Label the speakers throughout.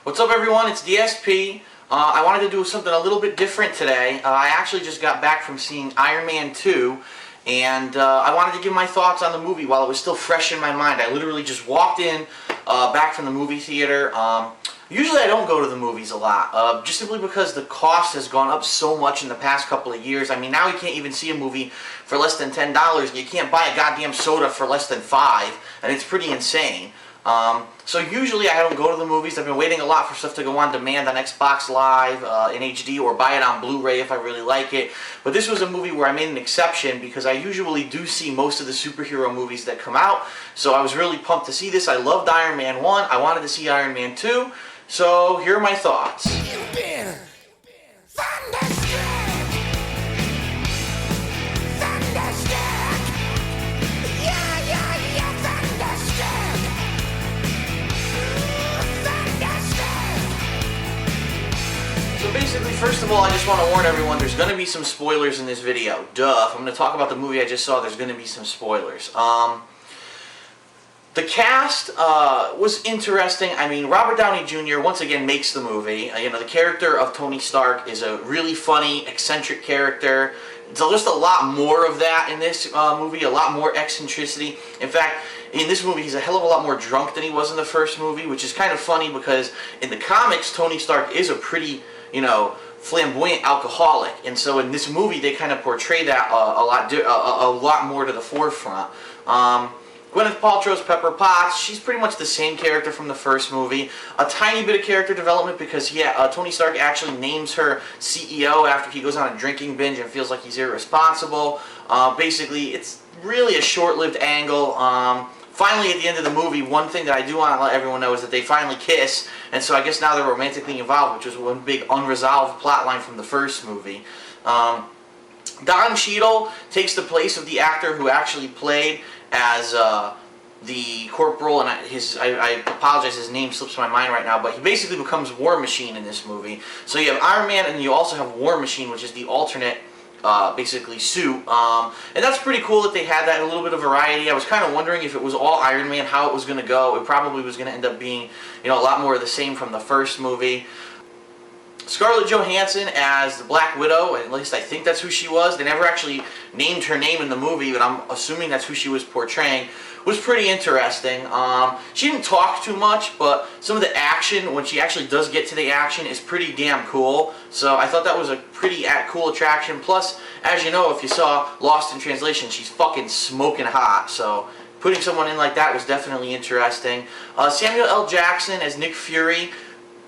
Speaker 1: What's up, everyone? It's DSP. I wanted to do something a little bit different today. I actually just got back from seeing Iron Man 2, and I wanted to give my thoughts on the movie while it was still fresh in my mind. I literally just walked in back from the movie theater. Usually I don't go to the movies a lot, just simply because the cost has gone up so much in the past couple of years. I mean, now you can't even see a movie for less than $10. You can't buy a goddamn soda for less than $5, and it's pretty insane. So usually I don't go to the movies. I've been waiting a lot for stuff to go on demand on Xbox Live in HD, or buy it on Blu-ray if I really like it. But this was a movie where I made an exception because I usually do see most of the superhero movies that come out. So I was really pumped to see this. I loved Iron Man 1. I wanted to see Iron Man 2. So here are my thoughts. So basically, first of all, I just want to warn everyone, there's going to be some spoilers in this video. Duh. If I'm going to talk about the movie I just saw, there's going to be some spoilers. The cast was interesting. I mean, Robert Downey Jr. once again makes the movie. The character of Tony Stark is a really funny, eccentric character. So just a lot more of that in this movie, a lot more eccentricity. In fact, in this movie, he's a hell of a lot more drunk than he was in the first movie, which is kind of funny because in the comics, Tony Stark is a pretty, flamboyant alcoholic, and so in this movie they kind of portray that a lot more to the forefront. Gwyneth Paltrow's Pepper Potts, she's pretty much the same character from the first movie. A tiny bit of character development because Tony Stark actually names her CEO after he goes on a drinking binge and feels like he's irresponsible. Basically, it's really a short-lived angle. Finally, at the end of the movie, one thing that I do want to let everyone know is that they finally kiss, and so I guess now they're romantically involved, which was one big unresolved plot line from the first movie. Don Cheadle takes the place of the actor who actually played as the corporal, and I apologize, his name slips my mind right now, but he basically becomes War Machine in this movie. So you have Iron Man, and you also have War Machine, which is the alternate basically suit, and that's pretty cool that they had that, a little bit of variety. I was kind of wondering if it was all Iron Man, how it was going to go. It probably was going to end up being, a lot more of the same from the first movie. Scarlett Johansson as the Black Widow, at least I think that's who she was. They never actually named her name in the movie, but I'm assuming that's who she was portraying. Was pretty interesting. She didn't talk too much, but some of the action, when she actually does get to the action, is pretty damn cool. So I thought that was a pretty cool attraction. Plus, as you know, if you saw Lost in Translation, she's fucking smoking hot. So putting someone in like that was definitely interesting. Samuel L. Jackson as Nick Fury.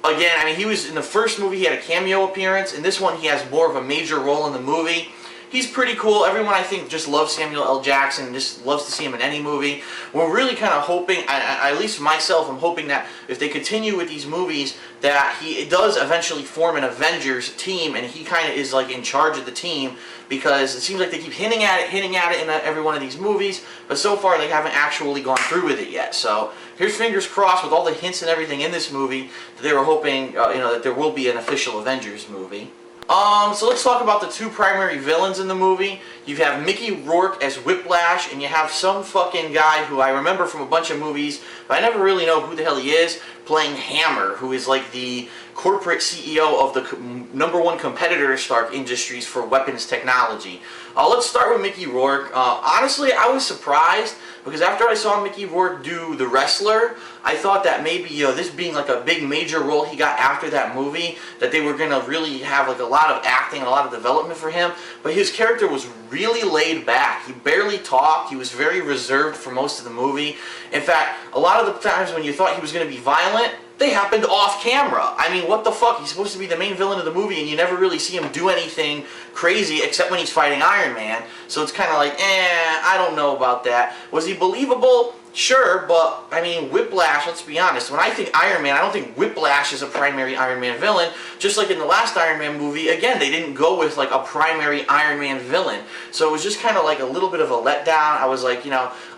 Speaker 1: Again, I mean, he was in the first movie, he had a cameo appearance. In this one, he has more of a major role in the movie. He's pretty cool. Everyone, I think, just loves Samuel L. Jackson and just loves to see him in any movie. We're really kind of hoping, at least myself, I'm hoping that if they continue with these movies, that he does eventually form an Avengers team, and he kind of is like in charge of the team, because it seems like they keep hinting at it in every one of these movies, but so far they haven't actually gone through with it yet. So here's fingers crossed with all the hints and everything in this movie that they were hoping, that there will be an official Avengers movie. So let's talk about the two primary villains in the movie. You have Mickey Rourke as Whiplash, and you have some fucking guy who I remember from a bunch of movies, but I never really know who the hell he is, playing Hammer, who is like the corporate CEO of the #1 competitor to Stark Industries for weapons technology. Let's start with Mickey Rourke. Honestly, I was surprised, because after I saw Mickey Rourke do The Wrestler, I thought that maybe, this being like a big major role he got after that movie, that they were going to really have like a lot of acting and a lot of development for him. But his character was really laid back. He barely talked. He was very reserved for most of the movie. In fact, a lot of the times when you thought he was going to be violent, they happened off camera. I mean, what the fuck? He's supposed to be the main villain of the movie, and you never really see him do anything crazy except when he's fighting Iron Man. So it's kind of like, I don't know about that. Was he believable? Sure, but, I mean, Whiplash, let's be honest, when I think Iron Man, I don't think Whiplash is a primary Iron Man villain. Just like in the last Iron Man movie, again, they didn't go with, like, a primary Iron Man villain. So it was just kind of like a little bit of a letdown. I was like,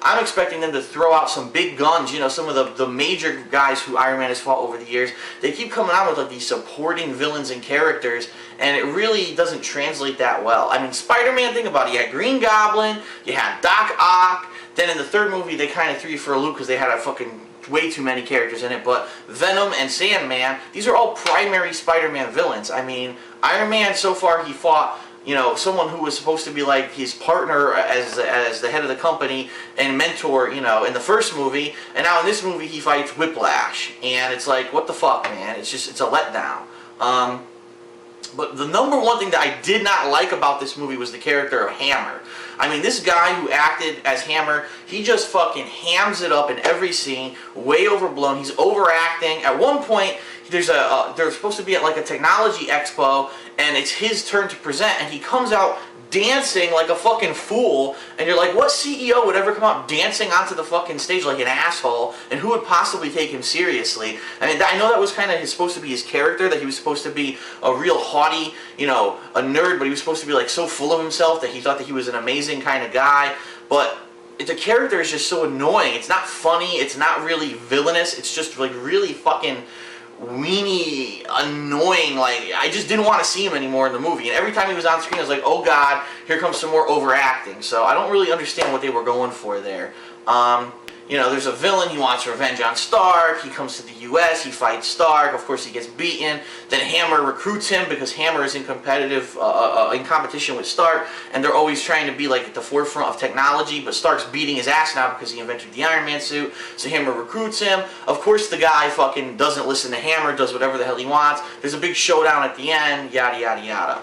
Speaker 1: I'm expecting them to throw out some big guns, some of the major guys who Iron Man has fought over the years. They keep coming out with, like, these supporting villains and characters, and it really doesn't translate that well. I mean, Spider-Man, think about it. You had Green Goblin, you had Doc Ock. Then in the third movie, they kind of threw you for a loop because they had a fucking way too many characters in it, but Venom and Sandman, these are all primary Spider-Man villains. I mean, Iron Man, so far, he fought, you know, someone who was supposed to be like his partner as the head of the company and mentor, you know, in the first movie, and now in this movie he fights Whiplash, and it's like, what the fuck, man? It's just, it's a letdown. But the number one thing that I did not like about this movie was the character of Hammer. I mean, this guy who acted as Hammer, he just fucking hams it up in every scene, way overblown. He's overacting. At one point, they're supposed to be at like a technology expo, and it's his turn to present, and he comes out dancing like a fucking fool, and you're like, what CEO would ever come out dancing onto the fucking stage like an asshole, and who would possibly take him seriously? I mean, I know that was kind of supposed to be his character, that he was supposed to be a real haughty, you know, a nerd, but he was supposed to be like so full of himself that he thought that he was an amazing kind of guy, but the character is just so annoying. It's not funny, it's not really villainous, it's just like really fucking weenie, annoying. Like, I just didn't want to see him anymore in the movie, and every time he was on screen I was like, oh god, here comes some more overacting. So I don't really understand what they were going for there. You know, there's a villain, he wants revenge on Stark, he comes to the US, he fights Stark, of course he gets beaten, then Hammer recruits him because Hammer is in competition with Stark, and they're always trying to be like at the forefront of technology, but Stark's beating his ass now because he invented the Iron Man suit, so Hammer recruits him. Of course the guy fucking doesn't listen to Hammer, does whatever the hell he wants, there's a big showdown at the end, yada yada yada.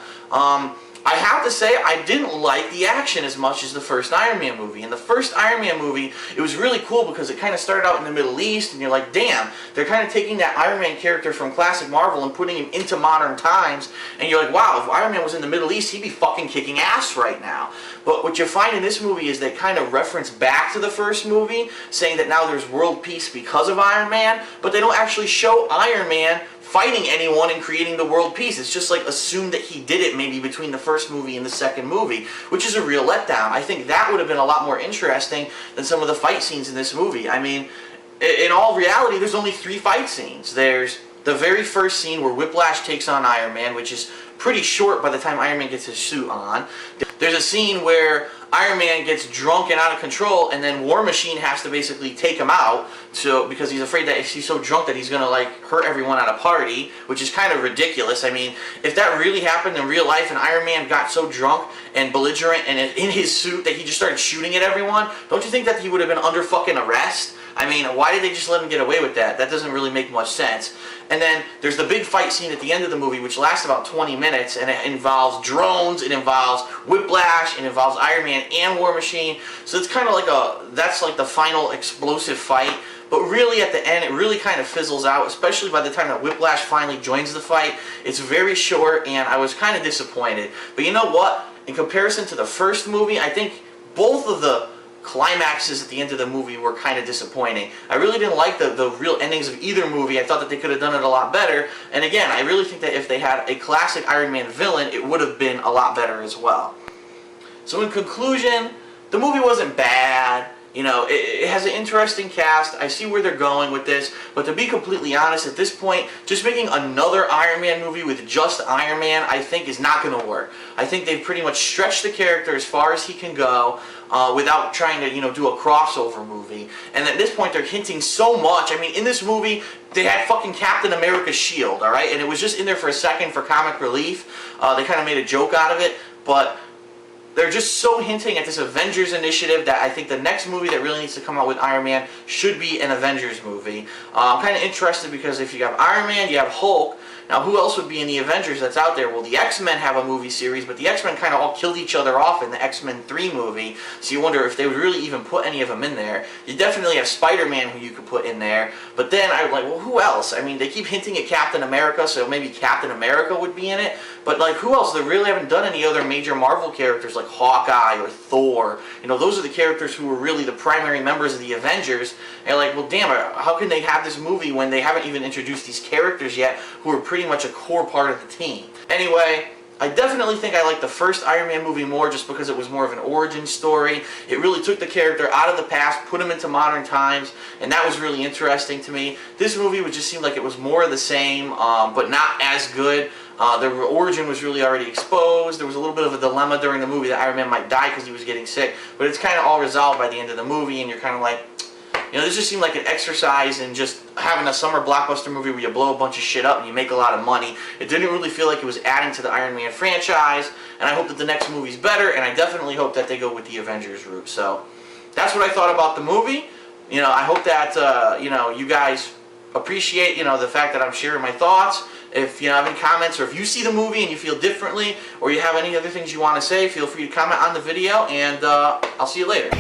Speaker 1: I have to say, I didn't like the action as much as the first Iron Man movie. In the first Iron Man movie, it was really cool because it kind of started out in the Middle East, and you're like, damn, they're kind of taking that Iron Man character from classic Marvel and putting him into modern times, and you're like, wow, if Iron Man was in the Middle East, he'd be fucking kicking ass right now. But what you find in this movie is they kind of reference back to the first movie, saying that now there's world peace because of Iron Man, but they don't actually show Iron Man fighting anyone and creating the world peace. It's just like assumed that he did it maybe between the first movie and the second movie, which is a real letdown. I think that would have been a lot more interesting than some of the fight scenes in this movie. I mean, in all reality, there's only 3 fight scenes. There's the very first scene where Whiplash takes on Iron Man, which is pretty short by the time Iron Man gets his suit on. There's a scene where Iron Man gets drunk and out of control, and then War Machine has to basically take him out, because he's afraid that if he's so drunk that he's gonna like hurt everyone at a party, which is kind of ridiculous. I mean, if that really happened in real life and Iron Man got so drunk and belligerent and in his suit that he just started shooting at everyone, don't you think that he would have been under fucking arrest? I mean, why did they just let him get away with that? That doesn't really make much sense. And then there's the big fight scene at the end of the movie, which lasts about 20 minutes, and it involves drones, it involves Whiplash, it involves Iron Man and War Machine. So it's kind of like that's like the final explosive fight. But really at the end, it really kind of fizzles out, especially by the time that Whiplash finally joins the fight. It's very short, and I was kind of disappointed. But you know what? In comparison to the first movie, I think both of the climaxes at the end of the movie were kind of disappointing. I really didn't like the real endings of either movie. I thought that they could have done it a lot better. And again, I really think that if they had a classic Iron Man villain, it would have been a lot better as well. So in conclusion, the movie wasn't bad. You know, it has an interesting cast. I see where they're going with this. But to be completely honest, at this point, just making another Iron Man movie with just Iron Man, I think is not going to work. I think they've pretty much stretched the character as far as he can go without trying to, you know, do a crossover movie. And at this point, they're hinting so much. I mean, in this movie, they had fucking Captain America's shield, all right? And it was just in there for a second for comic relief. They kind of made a joke out of it. But they're just so hinting at this Avengers initiative that I think the next movie that really needs to come out with Iron Man should be an Avengers movie. I'm kind of interested because if you have Iron Man, you have Hulk. Now, who else would be in the Avengers that's out there? Well, the X-Men have a movie series, but the X-Men kind of all killed each other off in the X-Men 3 movie, so you wonder if they would really even put any of them in there. You definitely have Spider-Man who you could put in there, but then I was like, well, who else? I mean, they keep hinting at Captain America, so maybe Captain America would be in it, but like, who else? They really haven't done any other major Marvel characters like Hawkeye or Thor. You know, those are the characters who were really the primary members of the Avengers, and like, well, damn it, how can they have this movie when they haven't even introduced these characters yet who are pretty much a core part of the team? Anyway, I definitely think I like the first Iron Man movie more just because it was more of an origin story. It really took the character out of the past, put him into modern times, and that was really interesting to me. This movie would just seem like it was more of the same, but not as good. The origin was really already exposed. There was a little bit of a dilemma during the movie that Iron Man might die because he was getting sick, but it's kind of all resolved by the end of the movie, and you're kind of like, You know, this just seemed like an exercise in just having a summer blockbuster movie where you blow a bunch of shit up and you make a lot of money. It didn't really feel like it was adding to the Iron Man franchise, and I hope that the next movie's better, and I definitely hope that they go with the Avengers route. So that's what I thought about the movie. You know, I hope that, you know, you guys appreciate, you know, the fact that I'm sharing my thoughts. If you have any comments, or if you see the movie and you feel differently, or you have any other things you want to say, feel free to comment on the video, and I'll see you later.